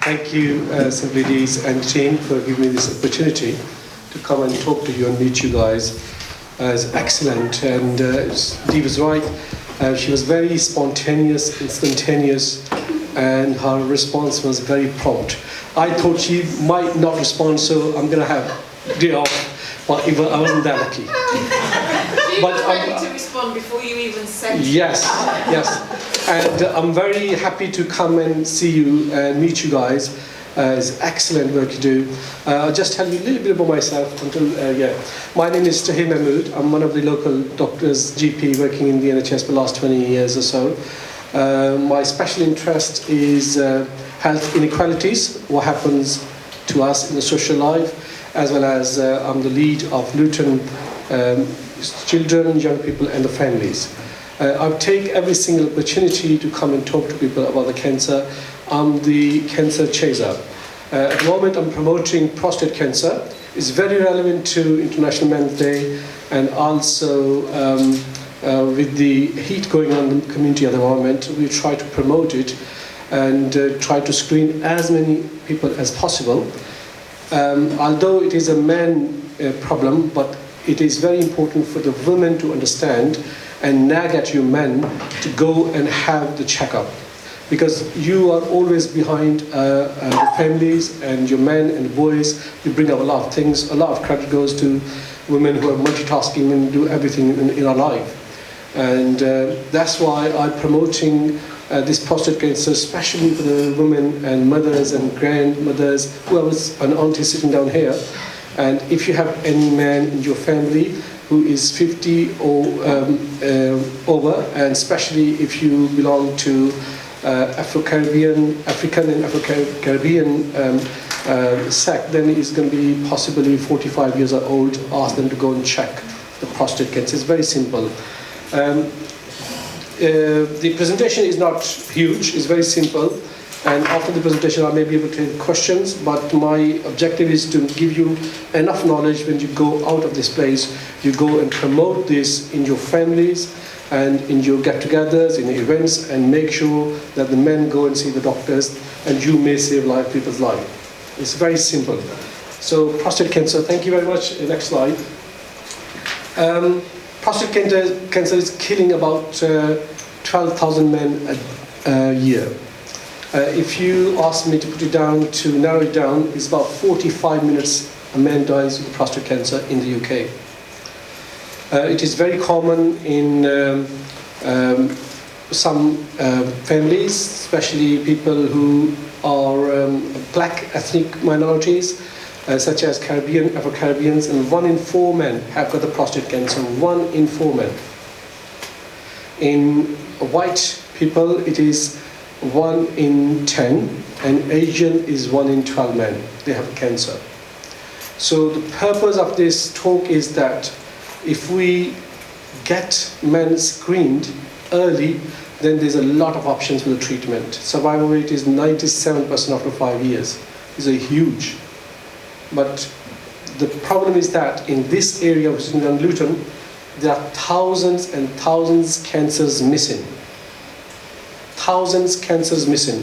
Thank you, Simply Deez and team, for giving me this opportunity to come and talk to you and meet you guys. It's excellent, and Dee was right. She was very spontaneous, instantaneous, and her response was very prompt. I thought she might not respond, so I'm going to have day off, but I wasn't that lucky. She was ready to respond before you even said yes, yes. And I'm very happy to come and see you and meet you guys. It's excellent work you do. I'll just tell you a little bit about myself. My name is Tahir Mehmood. I'm one of the local doctors, GP, working in the NHS for the last 20 years or so. My special interest is health inequalities, what happens to us in the social life, as well as I'm the lead of Luton children, young people and the families. I take every single opportunity to come and talk to people about the cancer. I'm the cancer chaser. At the moment I'm promoting prostate cancer. It's very relevant to International Men's Day, and also with the heat going on in the community at the moment, we try to promote it and try to screen as many people as possible. Although it is a man problem, but it is very important for the women to understand and nag at you men to go and have the checkup, because you are always behind the families and your men and boys. You bring up a lot of things. A lot of credit goes to women who are multitasking and do everything in our life, and that's why I'm promoting this prostate cancer, especially for the women and mothers and grandmothers, whoever's an auntie sitting down here. And if you have any man in your family who is 50 or over, and especially if you belong to African and Afro-Caribbean sect, then it's going to be possibly 45 years old. Ask them to go and check the prostate cancer. It's very simple. The presentation is not huge, it's very simple. And after the presentation, I may be able to take questions, but my objective is to give you enough knowledge when you go out of this place. You go and promote this in your families and in your get-togethers, in events, and make sure that the men go and see the doctors, and you may save people's life. It's very simple. So prostate cancer, thank you very much. Next slide. Prostate cancer is killing about 12,000 men a year. If you ask me to put it down, to narrow it down, it's about 45 minutes a man dies with prostate cancer in the UK. It is very common in some families, especially people who are black ethnic minorities, such as Caribbean, Afro-Caribbeans, and 1 in 4 men have got the prostate cancer. 1 in 4 men. In white people, it is 1 in 10, and Asian is 1 in 12 men. They have cancer. So the purpose of this talk is that if we get men screened early, then there's a lot of options for the treatment. Survival rate is 97% after 5 years. It's a huge. But the problem is that in this area, which is in Luton, there are thousands and thousands cancers missing. Thousands cancers missing.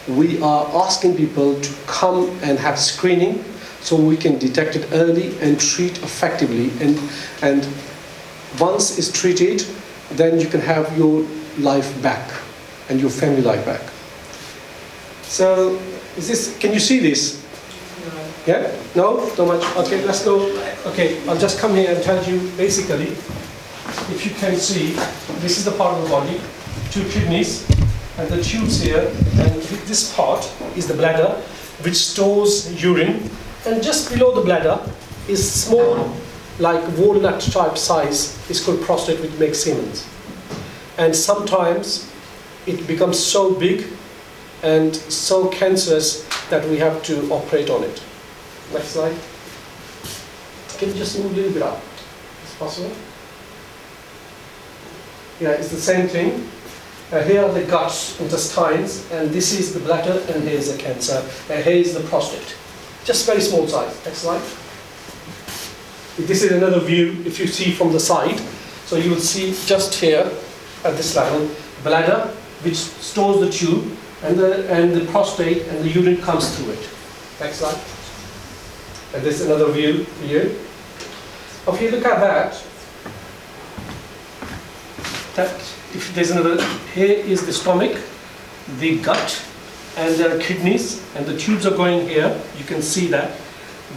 We are asking people to come and have screening so we can detect it early and treat effectively. And once it's treated, then you can have your life back and your family life back. So, can you see this? No. Yeah? No? Not much? Okay, let's go. Okay, I'll just come here and tell you basically, if you can see, this is the part of the body, 2 kidneys, and the tubes here, and this part is the bladder, which stores urine, and just below the bladder is small, like walnut type size, is called prostate, which makes semen. And sometimes it becomes so big and so cancerous that we have to operate on it. Next slide. Can you just move a little bit up? Is possible? Yeah, it's the same thing. Here are the guts, intestines, and this is the bladder, and here's the cancer, and here is the prostate. Just very small size. Next slide. This is another view, if you see from the side. So you will see just here, at this level, bladder, which stores the tube, and the prostate and the urine comes through it. Next slide. And this is another view for you. If you look at that if there's another, here is the stomach, the gut, and there are kidneys, and the tubes are going here. You can see that.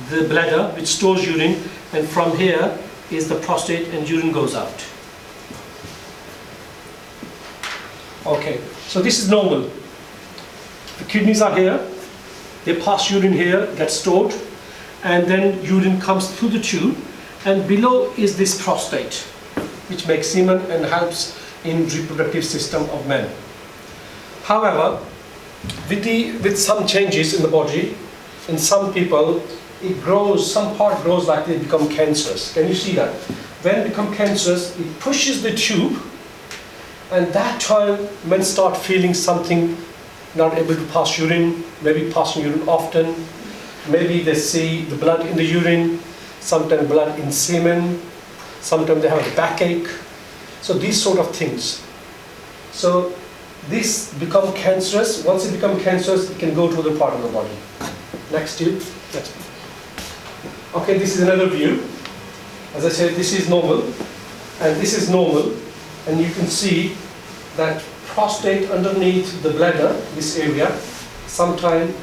The bladder, which stores urine, and from here is the prostate, and urine goes out. Okay, so this is normal. The kidneys are here, they pass urine here, gets stored, and then urine comes through the tube, and below is this prostate, which makes semen and helps in reproductive system of men. However, with some changes in the body, in some people, it grows, some part grows like they become cancerous. Can you see that? When it becomes cancerous, it pushes the tube, and that time men start feeling something, not able to pass urine, maybe passing urine often, maybe they see the blood in the urine, sometimes blood in semen, sometimes they have a backache. So these sort of things. So this become cancerous. Once it becomes cancerous, it can go to other part of the body. Next tube. Next. Okay, this is another view. As I said, this is normal, and this is normal, and you can see that prostate underneath the bladder, this area, sometimes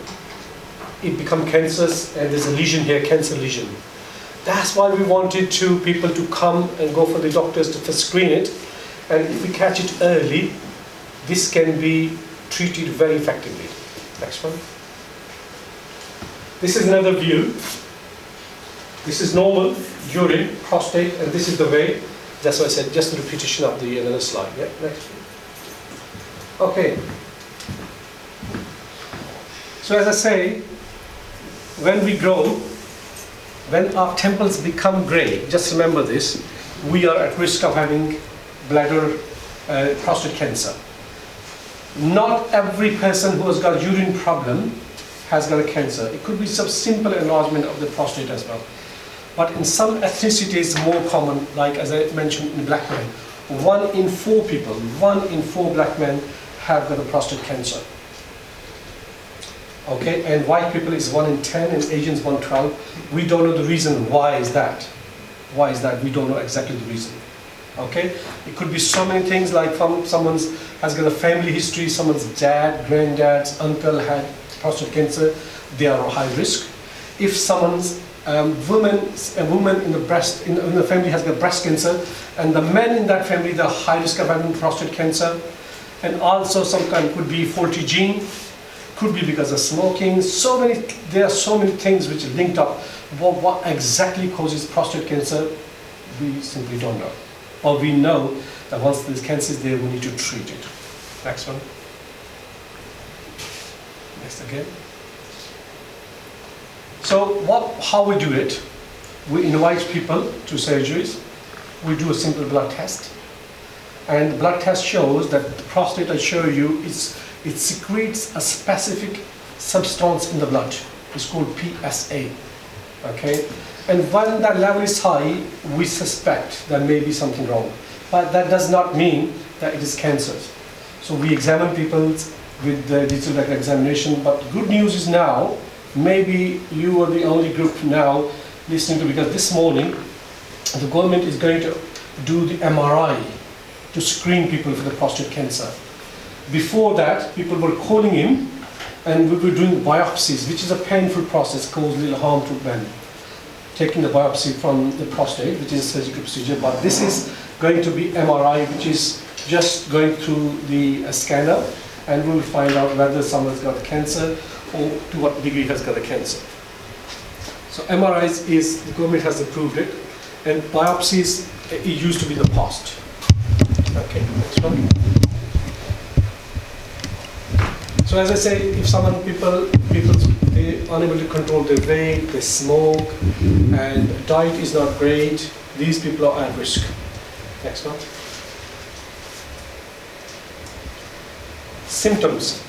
it becomes cancerous, and there's a lesion here, cancer lesion. That's why we wanted people to come and go for the doctors to screen it, and if we catch it early, this can be treated very effectively. Next one. This is another view. This is normal urine, prostate, and this is the way. That's why I said just a repetition of the another slide. Yeah, next. Okay. So as I say, when we grow, when our temples become grey, just remember this, we are at risk of having bladder, prostate cancer. Not every person who has got urine problem has got a cancer. It could be some simple enlargement of the prostate as well. But in some ethnicities, more common, like as I mentioned in black men, 1 in 4 people, 1 in 4 black men have got a prostate cancer. Okay, and white people is 1 in 10, and Asians 1 in 12. We don't know the reason. Why is that? Why is that? We don't know exactly the reason. Okay, it could be so many things, like someone has got a family history, someone's dad, granddad's uncle had prostate cancer, they are a high risk. If someone's a woman in the family has got breast cancer, and the men in that family, they're high risk of having prostate cancer. And also some kind could be faulty gene, could be because of smoking. There are so many things which are linked up. What exactly causes prostate cancer, we simply don't know. Or we know that once this cancer is there, we need to treat it. Next one. Next again. So how we do it? We invite people to surgeries. We do a simple blood test. And the blood test shows that the prostate, I show you, it secretes a specific substance in the blood. It's called PSA. Okay? And when that level is high, we suspect there may be something wrong. But that does not mean that it is cancer. So we examine people with the digital record examination. But the good news is now, maybe you are the only group now listening to, because this morning the government is going to do the MRI to screen people for the prostate cancer. Before that, people were calling in and we were doing biopsies, which is a painful process, causes little harm to men. Taking the biopsy from the prostate, which is a surgical procedure, but this is going to be MRI, which is just going through the scanner, and we'll find out whether someone's got cancer or to what degree has got a cancer. So MRIs the government has approved it, and biopsies, it used to be the past. Okay, next one. So as I say, if people they're unable to control their weight, they smoke, and diet is not great, these people are at risk. Next one. Symptoms.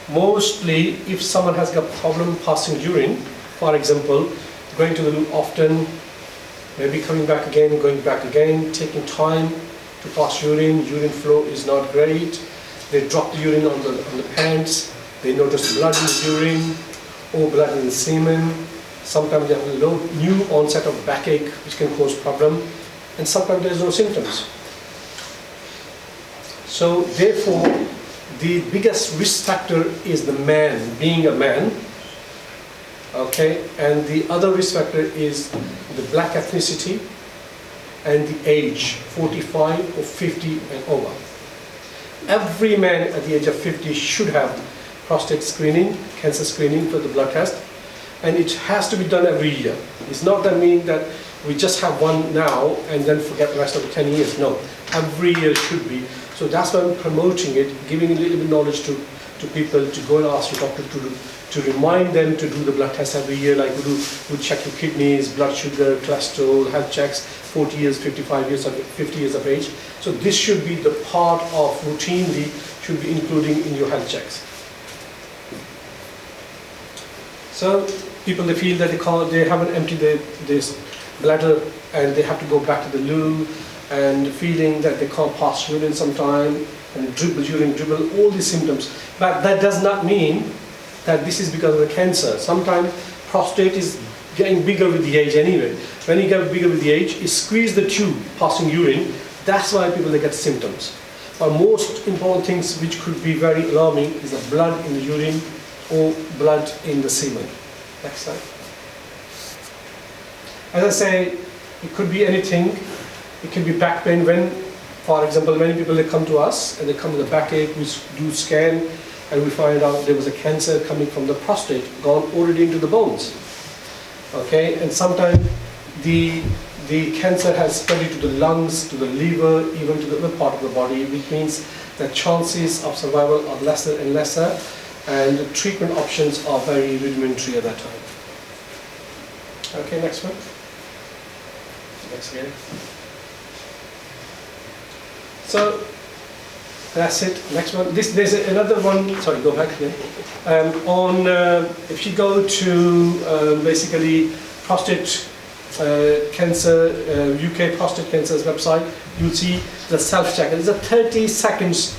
Mostly, if someone has got problem passing urine, for example, going to the loo often, maybe coming back again, going back again, taking time to pass urine flow is not great, they drop the urine on the pants, they notice blood in the urine or blood in the semen. Sometimes they have a new onset of backache which can cause problem, and sometimes there's no symptoms. So therefore, the biggest risk factor is the man, being a man, okay, and the other risk factor is the black ethnicity and the age, 45 or 50 and over. Every man at the age of 50 should have prostate screening, cancer screening for the blood test, and it has to be done every year. It's not that mean that we just have one now and then forget the rest of the 10 years. No, every year should be. So that's why I'm promoting it, giving a little bit of knowledge to people to go and ask your doctor to remind them to do the blood test every year, like we check your kidneys, blood sugar, cholesterol, health checks, 40 years, 55 years, 50 years of age. So this should be the part of routinely should be including in your health checks. So people, they feel that they haven't emptied this bladder and they have to go back to the loo, and feeling that they can't pass urine sometime, and dribble, all these symptoms. But that does not mean that this is because of the cancer. Sometimes prostate is getting bigger with the age anyway. When you get bigger with the age, it squeezes the tube passing urine. That's why people, they get symptoms. But most important things which could be very alarming is the blood in the urine or blood in the semen. Next slide. As I say, it could be anything. It can be back pain when, for example, many people, they come to us and they come with a backache, we do scan and we find out there was a cancer coming from the prostate, gone already into the bones. Okay, and sometimes the cancer has spread to the lungs, to the liver, even to the other part of the body, which means that chances of survival are lesser and lesser, and the treatment options are very rudimentary at that time. Okay, next one. Next again. So that's it. Next one. There's another one. Sorry, go back here. If you go to basically prostate cancer, UK prostate cancer's website, you'll see the self-check. It's a 30 seconds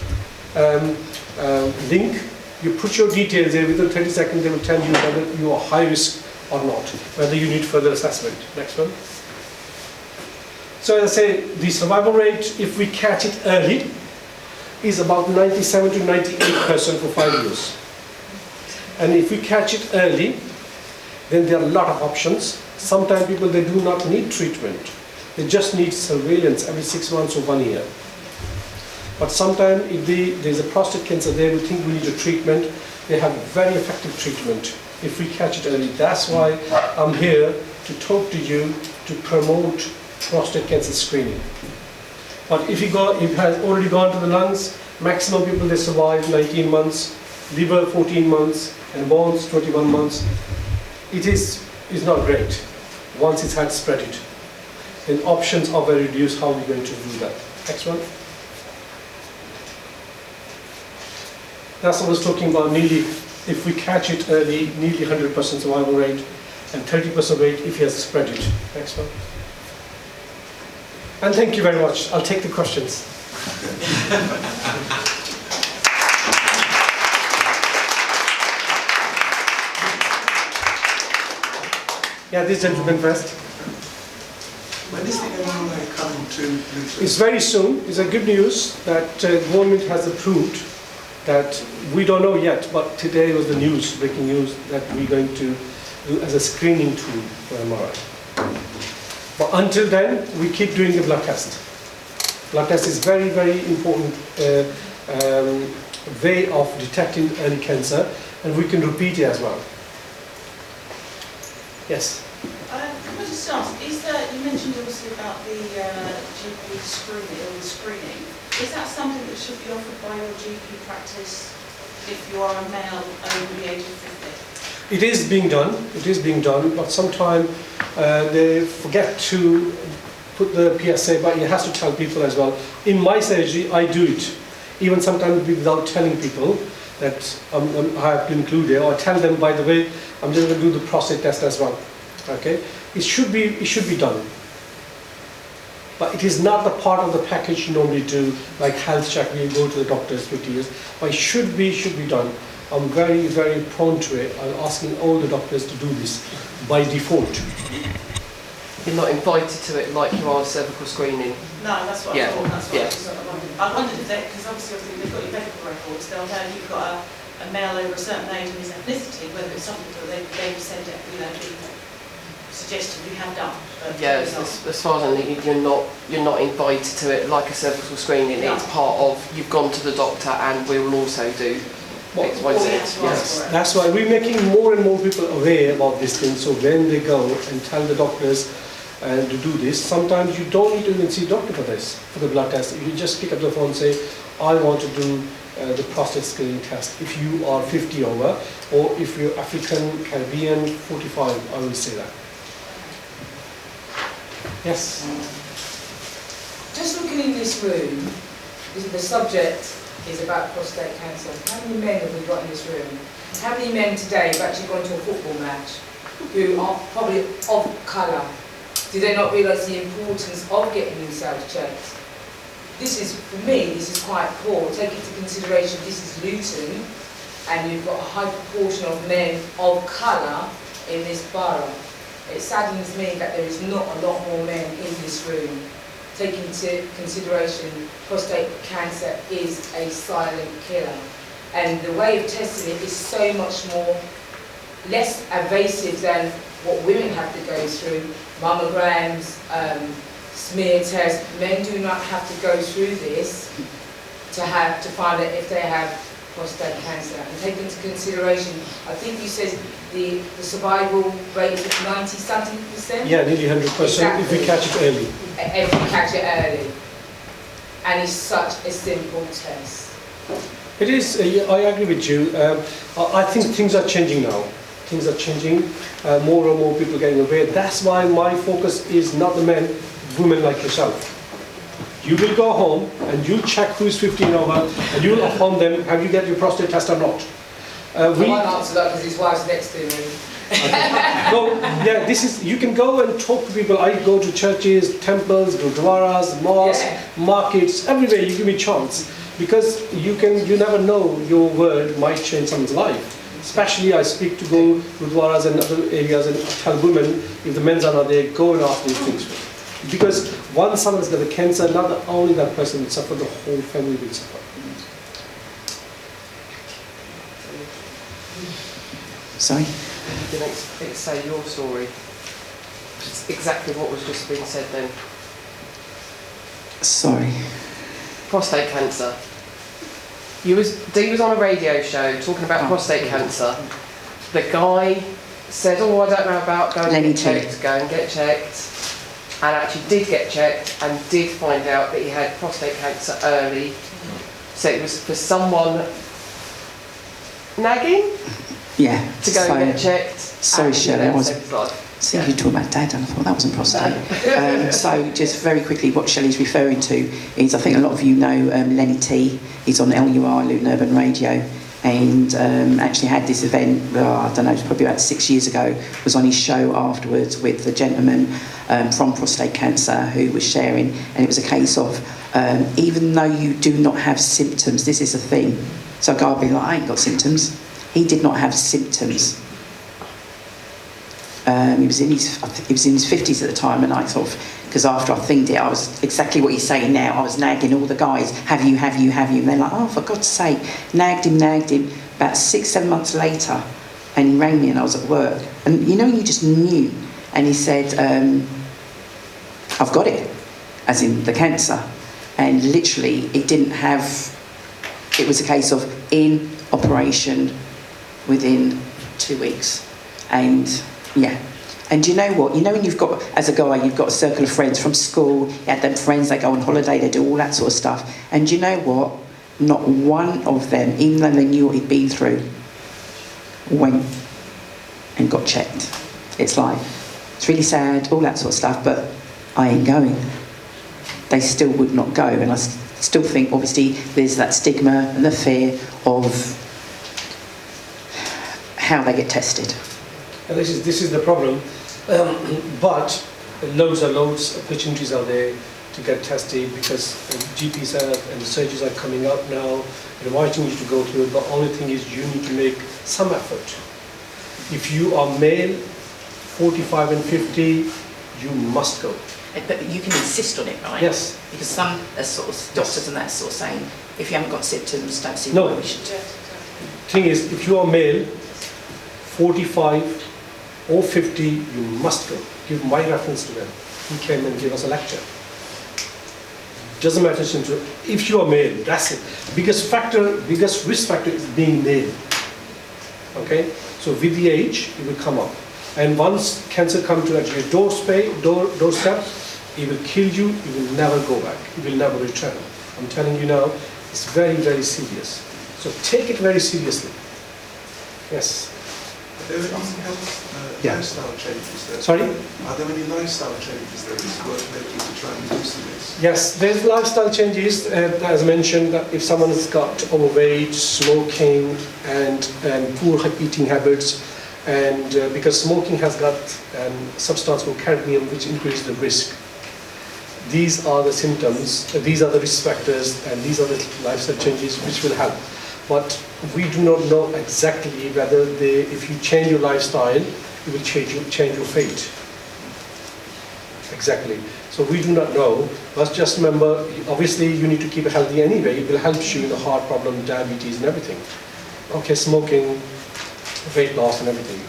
link. You put your details there. Within 30 seconds, they will tell you whether you are high risk or not, whether you need further assessment. Next one. So as I say, the survival rate, if we catch it early, is about 97 to 98% for 5 years. And if we catch it early, then there are a lot of options. Sometimes people, they do not need treatment. They just need surveillance every 6 months or 1 year. But sometimes if there's a prostate cancer there, we think we need a treatment, they have very effective treatment if we catch it early. That's why I'm here to talk to you, to promote prostate cancer screening. But if it has already gone to the lungs, maximum people, they survive 19 months, liver 14 months, and bones 21 months. It is not great once it's had spread it. Then options are very reduced how we're going to do that. Next one. That's what I was talking about, nearly, if we catch it early, nearly 100% survival rate, and 30% rate if he has spread it. Next one. And thank you very much. I'll take the questions. Yeah, this gentleman first. When is the MRI coming to Luton? It's very soon. It's a good news that government has approved that we don't know yet, but today was the news, breaking news, that we're going to do as a screening tool for MRI. But until then, we keep doing the blood test. Blood test is very, very important way of detecting early cancer, and we can repeat it as well. Yes? Can I just ask, you mentioned obviously about the GP screening. Is that something that should be offered by your GP practice if you are a male over the age of 50? It is being done, but sometimes they forget to put the PSA, but it has to tell people as well. In my surgery, I do it, even sometimes without telling people that I have to include it, or I tell them, by the way, I'm just going to do the prostate test as well. Okay, it should be done. but it is not the part of the package you normally do, like health check where you go to the doctors 50 years, but it should be done. I'm very, very prone to it. I'm asking all the doctors to do this by default. You're not invited to it like you are cervical screening. No, that's what Yeah. I thought. That's what Yeah. I was sort of wondering. I wondered if they, because obviously they've got your medical records, they'll know you've got a male over a certain age and his ethnicity, whether it's something that they've said, suggested you have done. But Yes, as far as I know, you're not invited to it like a cervical screening. No. It's part of, you've gone to the doctor and we will also do X, Y, Z. Yes, that's why we're making more and more people aware about this thing. So when they go and tell the doctors to do this, sometimes you don't need to even see a doctor for this, for the blood test. You just pick up the phone and say, I want to do the prostate screening test. If you are 50 over, or if you're African, Caribbean, 45, I will say that. Yes? Just looking in this room, the subject is about prostate cancer. How many men have we got in this room? How many men today have actually gone to a football match who are probably of colour? Do they not realise the importance of getting themselves checked? This is, for me, this is quite poor. Take into consideration this is Luton, and you've got a high proportion of men of colour in this borough. It saddens me that there is not a lot more men in this room. Taking into consideration prostate cancer is a silent killer, and the way of testing it is so much more less invasive than what women have to go through. Mammograms, smear tests. Men do not have to go through this to find out if they have prostate cancer. And take into consideration, I think you said the survival rate is 90-something%? Yeah, nearly 100% Exactly. if we catch it early. If you catch it early. And it's such a simple test. It is, I agree with you. I think things are changing now. Things are changing. More and more people getting aware. That's why my focus is not the men, women like yourself. You will go home and you check who's 15 over and you'll inform them, have you get your prostate test or not? I won't answer that because his wife's next to me. No, yeah, this is, you can go and talk to people. I go to churches, temples, gurdwaras, mosques, markets, everywhere you give me a chance. Because you never know, your word might change someone's life. Especially I speak to go gurdwaras and other areas and tell women, if the men are not there, go and ask these things. Because once someone's got a cancer, not only that person will suffer, the whole family will suffer. Sorry? You didn't say your story. It's exactly what was just being said then. Sorry. Prostate cancer. Dee was on a radio show talking about prostate cancer. The guy said, oh, I don't know about going and get checked. Go and get checked. And actually did get checked and did find out that he had prostate cancer early. So it was for someone nagging Yeah. to go and get checked. Sorry, Shirley, I was... See, you talk about dad, and I thought that wasn't prostate. So, just very quickly, what Shelley's referring to is, I think a lot of you know Lenny T. He's on LUR, Luton Urban Radio, and actually had this event, I don't know, it was probably about 6 years ago, was on his show afterwards with a gentleman from prostate cancer who was sharing, and it was a case of, even though you do not have symptoms, this is a thing. So a guy would be like, I ain't got symptoms. He did not have symptoms. He was in his 50s at the time, and I sort of, because after I thinked it, I was exactly what he's saying now. I was nagging all the guys, have you? And they're like, oh, for God's sake, nagged him. About 6-7 months later, and he rang me, and I was at work, and you know, you just knew. And he said, I've got it, as in the cancer, and literally, it didn't have. It was a case of in operation within 2 weeks, and. Yeah. And you know what? You know when you've got, as a guy, you've got a circle of friends from school, you had them friends, they go on holiday, they do all that sort of stuff. And you know what? Not one of them, even though they knew what he'd been through, went and got checked. It's like, it's really sad, all that sort of stuff, but I ain't going. They still would not go. And I still think, obviously, there's that stigma and the fear of how they get tested. And this is the problem, but loads of opportunities are there. to get tested because GPs and the surgeries are coming up now, inviting you to go through it. The only thing is you need to make some effort. If you are male, 45 and 50, you must go. But you can insist on it, right? Yes. Because some sort of doctors and that sort of saying, if you haven't got symptoms, don't see No. why we should. Thing is, if you are male, 45 or 50, you must go. Give my reference to them. He came and gave us a lecture. Doesn't matter if you are male, that's it. Biggest risk factor is being male. Okay? So with the age, it will come up. And once cancer comes to your doorstep, it will kill you, it will never go back, it will never return. I'm telling you now, it's very, very serious. So take it very seriously. Yes. Are there any health lifestyle changes there? Sorry? Are there any lifestyle changes that is worth making to try and reduce this? Yes, there's lifestyle changes. As mentioned, that if someone has got overweight, smoking, and poor eating habits, and because smoking has got substance called cadmium, which increases the risk. These are the symptoms, these are the risk factors, and these are the lifestyle changes which will help. But we do not know exactly whether if you change your lifestyle, it will change your fate. Exactly. So we do not know. But just remember, obviously you need to keep it healthy anyway. It will help you in the heart problem, diabetes, and everything. Okay, smoking, weight loss, and everything.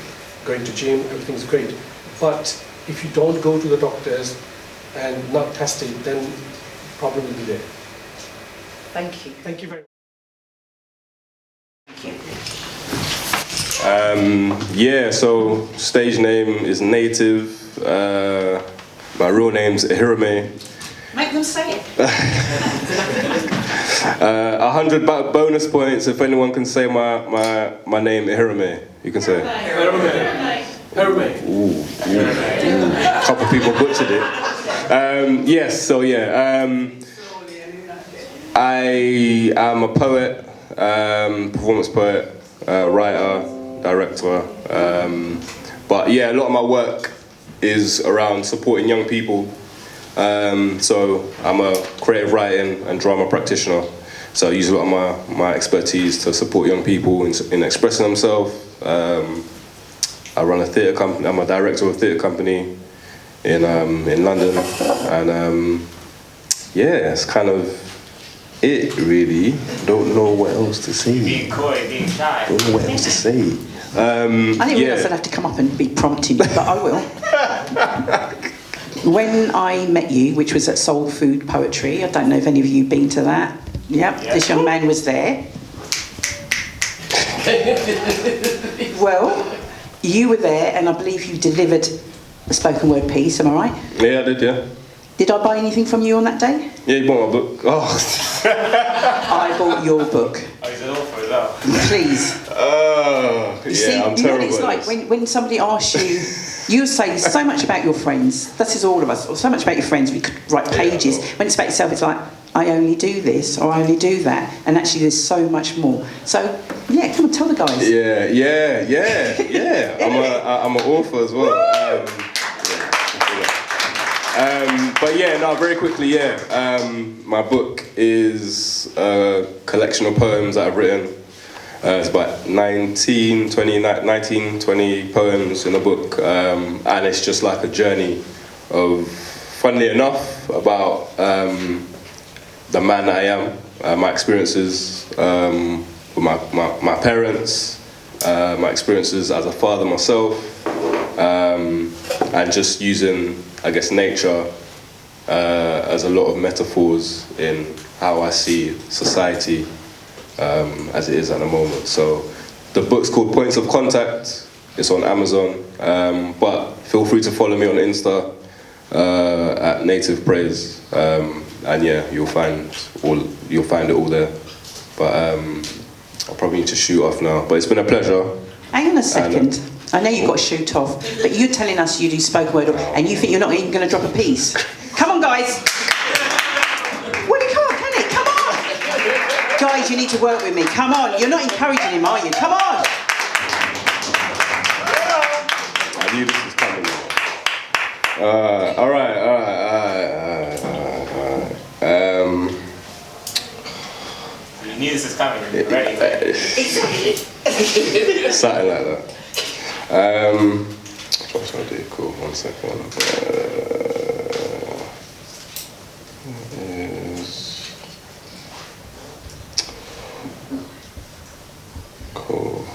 Going to gym, everything's great. But if you don't go to the doctors and not test it, then the problem will be there. Thank you. Thank you very much. Yeah, so stage name is Native. My real name's Ahirame. Make them say it. 100 bonus points if anyone can say my name Ahirame. You can say it. Ahirame. Ooh. A couple people butchered it. Yes, so yeah. I am a poet, performance poet, writer, director. But yeah, a lot of my work is around supporting young people. So I'm a creative writing and drama practitioner. So I use a lot of my expertise to support young people in expressing themselves. I run a theatre company. I'm a director of a theatre company in London, and yeah, it's kind of it really. Don't know what else to say. Being coy, being shy. Don't know what else to say. I didn't realise I'd have to come up and be prompting you, but I will. When I met you, which was at Soul Food Poetry, I don't know if any of you been to that. Yep, this young man was there. Well, you were there, and I believe you delivered a spoken word piece, am I right? Yeah, I did, yeah. Did I buy anything from you on that day? Yeah, you bought my book. Oh. I bought your book. Oh, he's an author as well. Please. You See, I'm you know what terrible it's at like this. when somebody asks you, you say so much about your friends, that is all of us, or so much about your friends, we could write pages. When it's about yourself, it's like, I only do this, or I only do that, and actually there's so much more. So, yeah, come on, tell the guys. Yeah. I'm an author as well. But yeah, no, very quickly, yeah. My book is a collection of poems that I've written. It's about 19, 20 poems in a book. And it's just like a journey of, funnily enough, about the man that I am, my experiences with my parents, my experiences as a father myself, and just using, I guess, nature as a lot of metaphors in how I see society as it is at the moment. So the book's called Points of Contact. It's on Amazon, but feel free to follow me on Insta at Native Praise, and yeah, you'll find it all there. But I'll probably need to shoot off now. But it's been a pleasure. Hang on a second. I know you've got to shoot off, but you're telling us you do spoken word, and you think you're not even going to drop a piece. Come on, guys. Well, you can't, can it? Come on. Guys, you need to work with me. Come on. You're not encouraging him, are you? Come on. I knew this was coming. All right. You knew this was coming when you were ready. Something like that. What should I do? Cool, 1 second. Cool.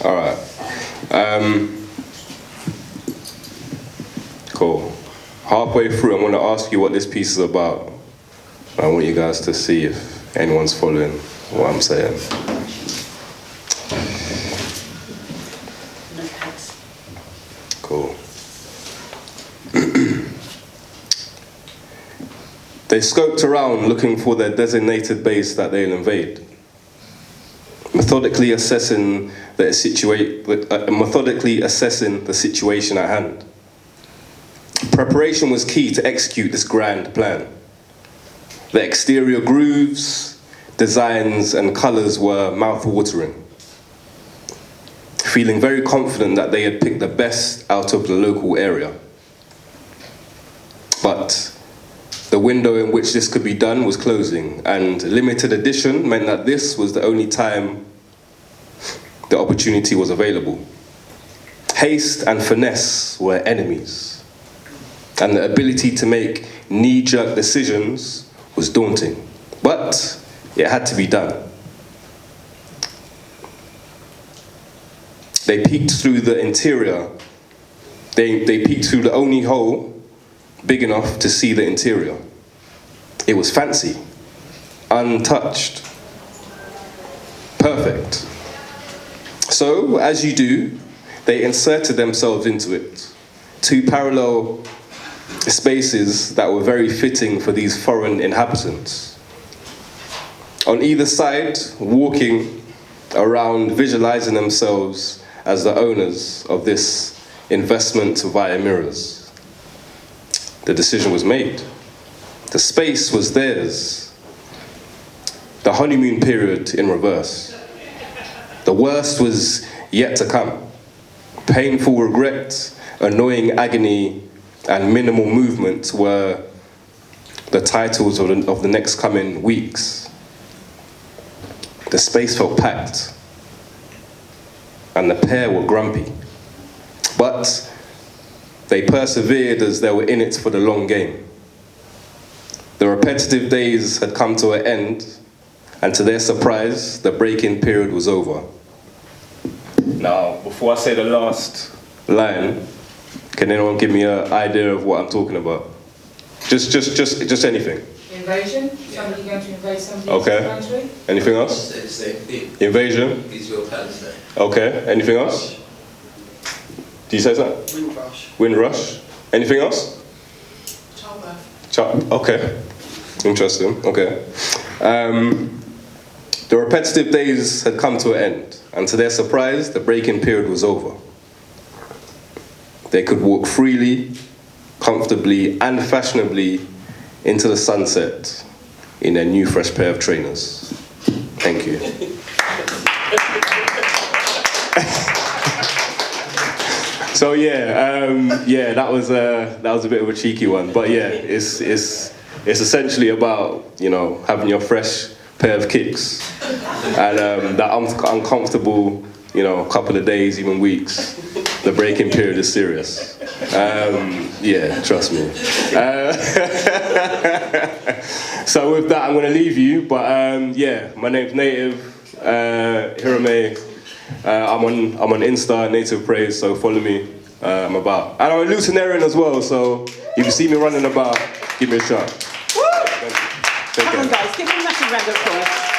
All right. Cool. Halfway through, I'm going to ask you what this piece is about. I want you guys to see if anyone's following what I'm saying. Cool. They scoped around looking for their designated base that they'll invade, methodically assessing the situation at hand. Preparation was key to execute this grand plan. The exterior grooves, designs, and colours were mouth-watering. Feeling very confident that they had picked the best out of the local area. But the window in which this could be done was closing, and limited edition meant that this was the only time the opportunity was available. Haste and finesse were enemies, and the ability to make knee-jerk decisions was daunting, but it had to be done. They peeked through the interior. They peeked through the only hole big enough to see the interior. It was fancy, untouched, perfect. So, as you do, they inserted themselves into it. 2 parallel spaces that were very fitting for these foreign inhabitants. On either side, walking around, visualizing themselves as the owners of this investment via mirrors. The decision was made. The space was theirs. The honeymoon period in reverse. The worst was yet to come. Painful regret, annoying agony, and minimal movement were the titles of the next coming weeks. The space felt packed, and the pair were grumpy. But they persevered as they were in it for the long game. The repetitive days had come to an end, and to their surprise, the break-in period was over. Now, before I say the last line, can anyone give me an idea of what I'm talking about? Just anything. Invasion? Somebody going to invade somebody Okay. else's country? Anything else? It's the same thing. Invasion? It's your Palestine. Okay. Anything else? Do you say something? Windrush. Windrush? Anything else? Childbirth. Okay. Interesting. Okay. The repetitive days had come to an end, and to their surprise, the break-in period was over. They could walk freely, comfortably, and fashionably into the sunset in their new fresh pair of trainers. Thank you. So that was a bit of a cheeky one, but yeah, it's essentially about, you know, having your fresh pair of kicks and that uncomfortable, you know, couple of days, even weeks. The break-in period is serious. Yeah, trust me. So with that, I'm going to leave you. But my name's Native Hirame. I'm on Insta, Native Praise. So follow me. I'm about, and I'm a Lutonarian as well. So if you see me running about, give me a shout. Woo! Come on, guys, give me a massive round of applause.